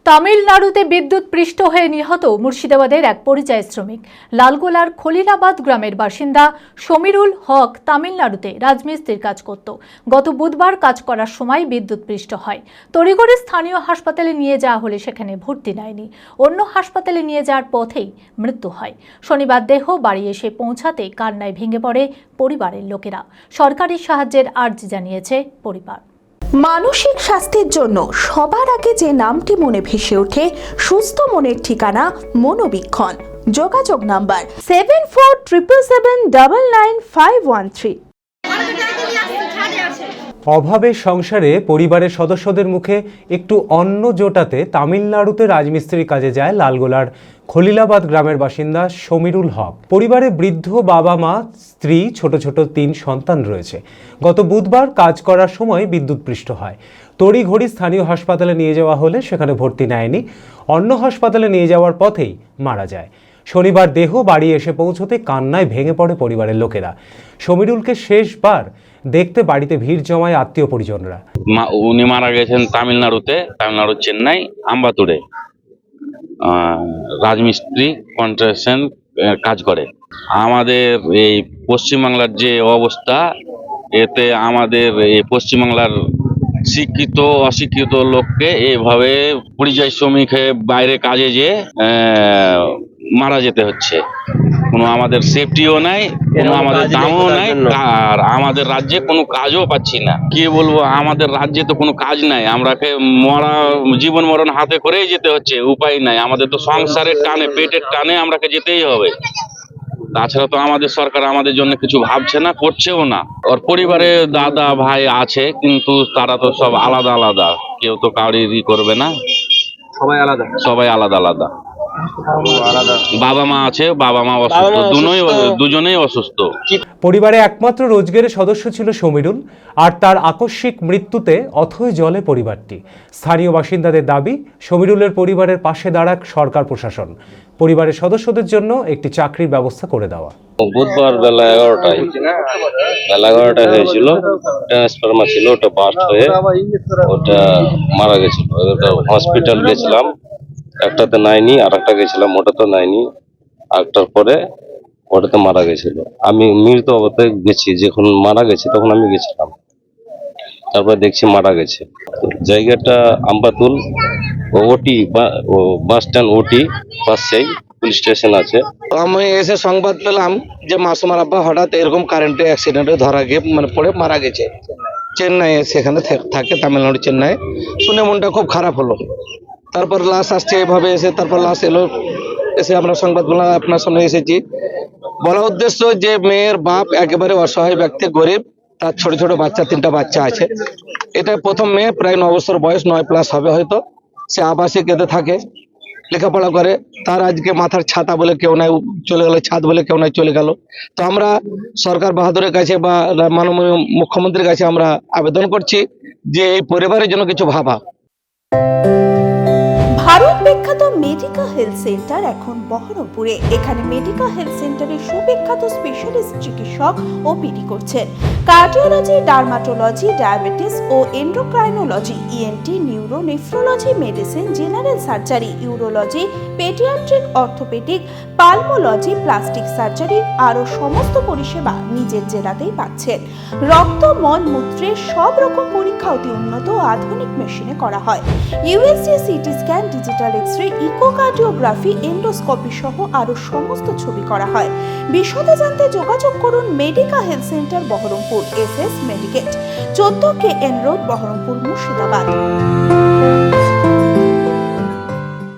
তামিলনাড়ুতে বিদ্যুৎ পৃষ্ঠ হয়ে নিহত মুর্শিদাবাদের এক পরিযায়ী শ্রমিক। লালগোলার খলিলাবাদ গ্রামের বাসিন্দা সমীরুল হক তামিলনাড়ুতে রাজমিস্ত্রির কাজ করত। গত বুধবার কাজ করার সময় বিদ্যুৎ পৃষ্ঠ হয়। তড়িঘড়ি স্থানীয় হাসপাতালে নিয়ে যাওয়া হলে সেখানে ভর্তি নেয়নি। অন্য হাসপাতালে নিয়ে যাওয়ার পথেই মৃত্যু হয়। শনিবার দেহ বাড়ি এসে পৌঁছাতে কান্নায় ভেঙে পড়ে পরিবারের লোকেরা। সরকারি সাহায্যের আর্জি জানিয়েছে পরিবার। মানসিক স্বাস্থ্যের জন্য সবার আগে যে নামটি মনে ভেসে ওঠে, সুস্থ মনের ঠিকানা মনোবীক্ষণ। যোগাযোগ নাম্বার 7477799513। অভাবের সংসারে পরিবারের সদস্যদের মুখে একটু অন্ন জোটাতে তামিলনাড়ুতে রাজমিস্ত্রি কাজে যায় লালগোলার খলিলাবাদ গ্রামের বাসিন্দা সমীরুল হক। পরিবারে বৃদ্ধ বাবা মা, স্ত্রী, ছোট ছোট 3 সন্তান রয়েছে। গত বুধবার কাজ করার সময় বিদ্যুৎ পৃষ্ঠ হয়। তড়িঘড়ি স্থানীয় হাসপাতালে নিয়ে যাওয়া হলে সেখানে ভর্তি নেয়নি। অন্য হাসপাতালে নিয়ে যাওয়ার পথেই মারা যায়। শনিবার দেহ বাড়ি এসে পৌঁছতে কান্নায় ভেঙে পড়ে পরিবারের লোকেরা। সমীরুলকে শেষবার দেখতে বাড়িতে ভিড় জমায় আত্মীয় পরিজনরা। উনি মারা গেছেন তামিলনাড়ুর চেন্নাই আম্বাতুরে। রাজমিস্ত্রি কন্ট্রাকশন কাজ করে। আমাদের এই পশ্চিমবাংলার যে অবস্থা, এতে আমাদের এই পশ্চিমবাংলার শিক্ষিত অশিক্ষিত লোককে এইভাবে পরিযায়ী শ্রমিক হয়ে বাইরে কাজে যেয়ে মারা যেতে হচ্ছে। কোনো আমাদের সেফটিও নাই, কোনো আমাদের দামও নাই, আর আমাদের রাজ্যে কোনো কাজও পাচ্ছি না। কি বলবো, আমাদের রাজ্যে তো কোনো কাজ নাই। আমরাকে মরা জীবন মরণ হাতে করেই যেতে হচ্ছে, উপায় নাই। আমাদের তো সংসারের টানে, পেটের টানে আমরাকে যেতেই হবে। তাছাড়া তো আমাদের সরকার আমাদের জন্য কিছু ভাবছে না, করছেও না। ওর পরিবারে দাদা ভাই আছে, কিন্তু তারা তো সব আলাদা আলাদা, কেউ তো কাউরির করবে না, সবাই আলাদা আলাদা। বাবা মা আছে, বাবা মা অসুস্থ, দুজনেই অসুস্থ। পরিবারে একমাত্র রোজগারের সদস্য ছিল সমীরুল, আর তার আকস্মিক মৃত্যুতে অথৈ জলে পরিবারটি। স্থানীয় বাসিন্দাদের দাবি, সমীরুলের পরিবারের পাশে দাঁড়াক সরকার প্রশাসন। পরিবারের সদস্যদের জন্য একটি চাকরির ব্যবস্থা করে দেওয়া। বুধবার বেলা 11টায় হয়েছিল। ট্রান্সফরমার ছিল, ওটা বাস্ট হয়ে ওটা মারা গেছিল। হসপিটাল গেছিলাম, একটাতে নাইনি, আর একটা গেছিলাম, ওটাতে নাইনি। একটার পরে ওটাতে মারা গেছিল। আমি মৃত অবস্থায় গেছি, যখন মারা গেছে তখন আমি গেছিলাম, তারপরে দেখছি মারা গেছে। জায়গাটা আম্বাতুল ওটি বাস স্ট্যান্ড, ওটি পাশেই পুলিশ স্টেশন আছে। আমি এসে সংবাদ পেলাম যে মাসুমার আব্বা হঠাৎ এরকম কারেন্টে অ্যাক্সিডেন্টে ধরা গিয়ে পড়ে মারা গেছে। চেন্নাই সেখানে থাকে, তামিলনাড়ু চেন্নাই। শুনে মনটা খুব খারাপ হলো। তারপর লাশ আসছে এভাবে এসে, তারপর লাশ এলো, এসে আমরা সংবাদ বললাম, আপনার সামনে এসেছি। বলা উদ্দেশ্য যে মেয়ের বাপ একেবারে অসহায় ব্যক্তি, গরিব, তার ছোট ছোট বাচ্চা, 3টা বাচ্চা আছে। এটা প্রথম মেয়ে, প্রায় 9 বছর বয়স, 9+ হবে হয়তো। সে আবাসিক এতে থাকে, লেখাপড়া করে। তার আজকে মাথার ছাতা বলে কেউ নাই, চলে গেল, ছাদ বলে কেউ নাই, চলে গেল। তো আমরা সরকার বাহাদুরের কাছে বা মাননীয় মুখ্যমন্ত্রীর কাছে আমরা আবেদন করছি যে এই পরিবারের জন্য কিছু ভাবা। ভারত বিখ্যাত মেডিকা হেলথ সেন্টার এখন বহরমপুরে। এখানে মেডিকা হেলথ সেন্টারে সুবিখ্যাত স্পেশালিস্ট চিকিৎসক ওপিডি করছেন। কার্ডিওলজি, ডার্মাটোলজি, ডায়াবেটিস ও endocrinology, ENT, neuro, nephrology, medicine, general surgery, urology, paediatric, orthopaedic, pulmonology, plastic surgery আরও সমস্ত পরিষেবা নিজের জেলাতেই পাচ্ছেন। রক্ত, মল, মূত্রের সব রকম পরীক্ষা অতি উন্নত ও আধুনিক মেশিনে করা হয়। USG, CT scan, digital X-ray, echocardiography, endoscopy সহ আরো সমস্ত ছবি করা হয়। বিশদে জানতে যোগাযোগ করুন Medica health centre Baharampur, SS Medicate, 14 KN road, Baharampur, Murshidabad.